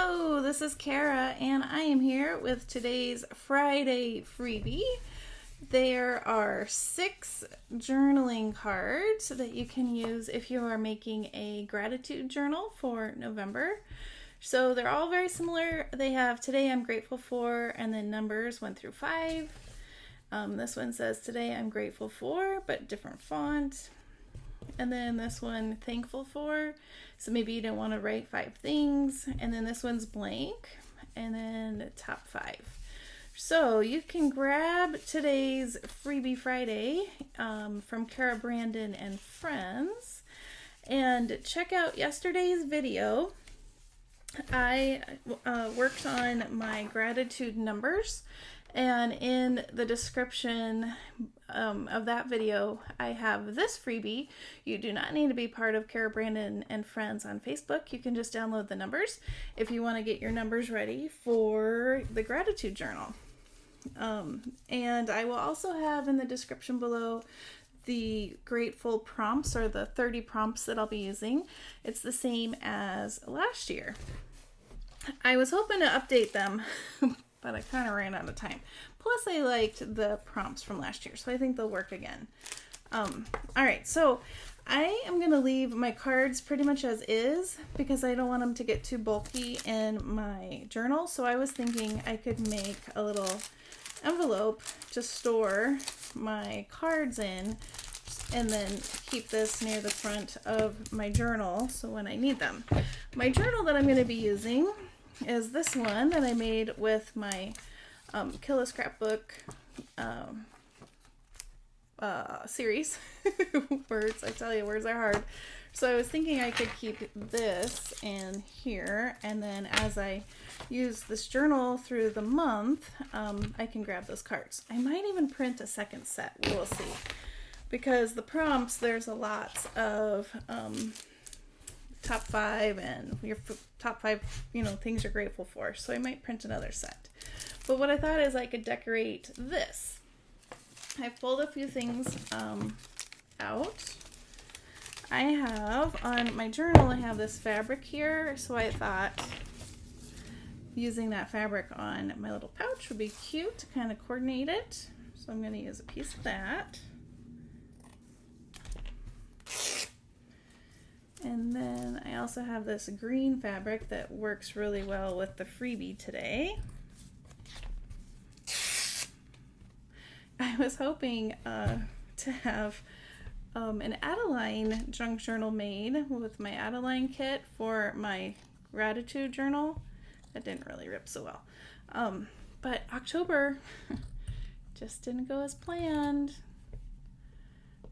Hello, this is Cara, and I am here with today's Friday freebie. There are 6 journaling cards that you can use if you are making a gratitude journal for November. So they're all very similar. They have today I'm grateful for, and then numbers 1 through 5. This one says today I'm grateful for, but different font. And then this one, thankful for. So maybe you don't want to write 5 things. And then this one's blank. And then top 5. So you can grab today's Freebie Friday from Cara, Brandon, and Friends. And check out yesterday's video. I worked on my gratitude numbers. And in the description of that video, I have this freebie. You do not need to be part of Cara, Brandon, and Friends on Facebook. You can just download the numbers if you want to get your numbers ready for the gratitude journal. And I will also have in the description below the grateful prompts, or the 30 prompts that I'll be using. It's the same as last year. I was hoping to update them, but I kind of ran out of time. Plus, I liked the prompts from last year, so I think they'll work again. All right, so I am going to leave my cards pretty much as is because I don't want them to get too bulky in my journal. So I was thinking I could make a little envelope to store my cards in and then keep this near the front of my journal so when I need them. My journal that I'm going to be using is this one that I made with my Kill a Scrapbook series. Words, I tell you, words are hard. So I was thinking I could keep this in here, and then as I use this journal through the month, I can grab those cards. I might even print a second set. We'll see. Because the prompts, there's a lot of top 5 and your top 5, things you're grateful for. So I might print another set. But what I thought is I could decorate this. I pulled a few things out. I have on my journal, I have this fabric here. So I thought using that fabric on my little pouch would be cute to kind of coordinate it. So I'm going to use a piece of that. And then I also have this green fabric that works really well with the freebie today. I was hoping to have an Adeline junk journal made with my Adeline kit for my gratitude journal. That didn't really rip so well. But October just didn't go as planned.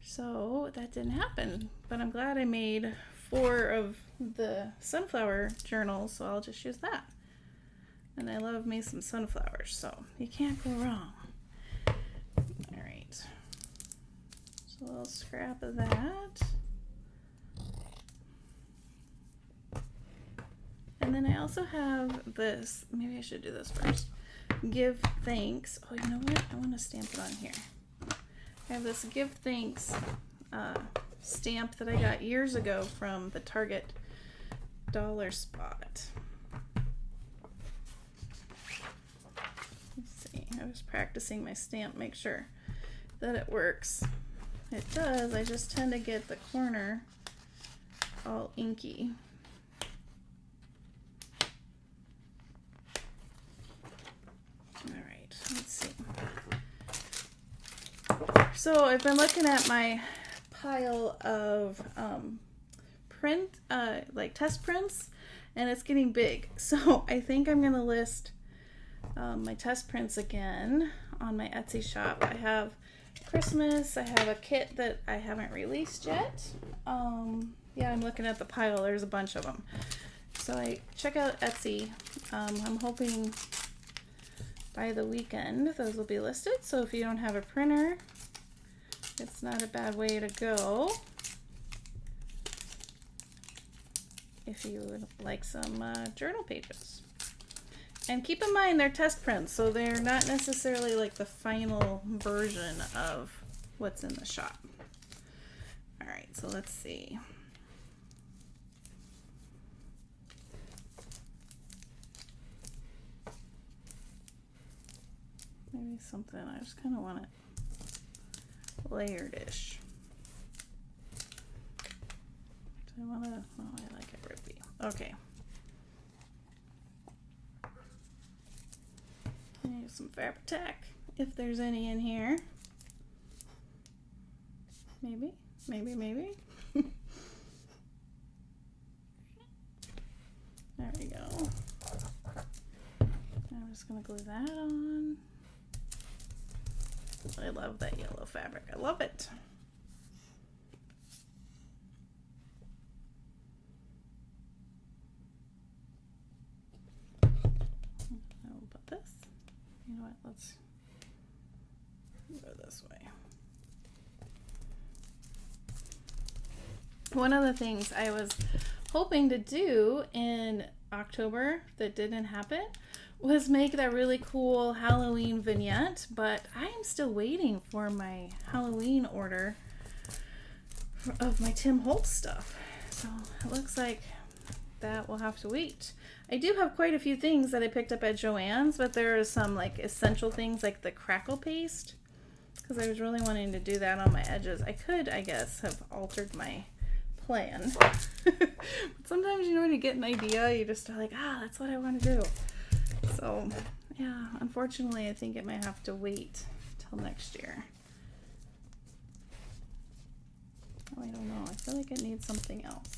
So that didn't happen. But I'm glad I made 4 of the sunflower journals, so I'll just use that. And I love me some sunflowers, so you can't go wrong. All right. So a little scrap of that. And then I also have this, maybe I should do this first. Give thanks. Oh, you know what? I want to stamp it on here. I have this give thanks stamp that I got years ago from the Target dollar spot. Let's see. I was practicing my stamp, make sure that it works. It does. I just tend to get the corner all inky. All right, let's see. So I've been looking at my pile of test prints, and it's getting big. So I think I'm going to list my test prints again on my Etsy shop. I have Christmas. I have a kit that I haven't released yet. Yeah, I'm looking at the pile. There's a bunch of them. So I check out Etsy. I'm hoping by the weekend those will be listed. So if you don't have a printer, it's not a bad way to go if you would like some journal pages. And keep in mind they're test prints, so they're not necessarily like the final version of what's in the shop. All right, so let's see. Maybe something, I just kind of want it layered-ish. Do I want to, oh, I like it rippy. Okay. Use some fabric tack, if there's any in here. Maybe, maybe, maybe. There we go. I'm just gonna glue that on. I love that yellow fabric. I love it. I will put this. You know what? Let's go this way. One of the things I was hoping to do in October that didn't happen was make that really cool Halloween vignette, but I am still waiting for my Halloween order of my Tim Holtz stuff. So it looks like that will have to wait. I do have quite a few things that I picked up at Joann's, but there are some like essential things like the crackle paste, because I was really wanting to do that on my edges. I could, I guess, have altered my plan. But sometimes, you know, when you get an idea, you just are like, ah, that's what I want to do. So yeah, unfortunately, I think it might have to wait till next year. Oh, I don't know. I feel like it needs something else,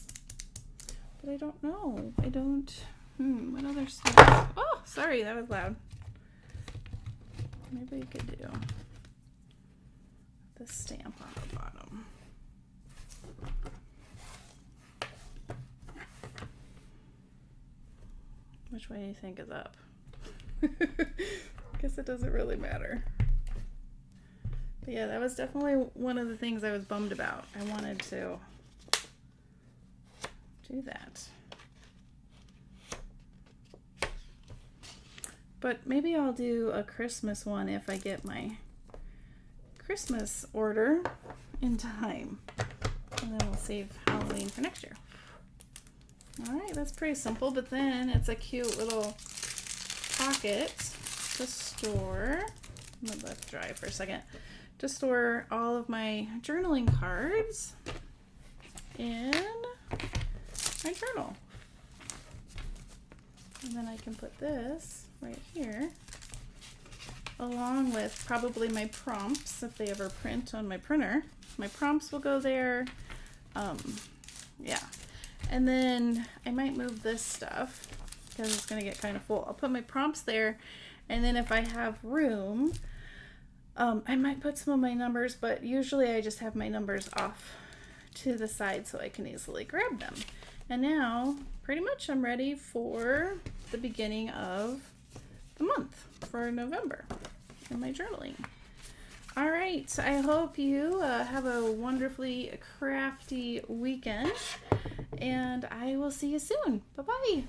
but I don't know. I don't. What other stuff? Oh, sorry, that was loud. Maybe we could do the stamp on the bottom. Which way do you think is up? Guess it doesn't really matter. But yeah, that was definitely one of the things I was bummed about. I wanted to do that. But maybe I'll do a Christmas one if I get my Christmas order in time. And then we'll save Halloween for next year. Alright, that's pretty simple, but then it's a cute little pocket to store. I'm gonna let it dry for a second. To store all of my journaling cards in my journal. And then I can put this right here, along with probably my prompts if they ever print on my printer. My prompts will go there. Yeah. And then I might move this stuff because it's going to get kind of full. I'll put my prompts there, and then if I have room, I might put some of my numbers, but usually I just have my numbers off to the side so I can easily grab them. And now, pretty much I'm ready for the beginning of the month for November in my journaling. All right, I hope you have a wonderfully crafty weekend, and I will see you soon. Bye-bye.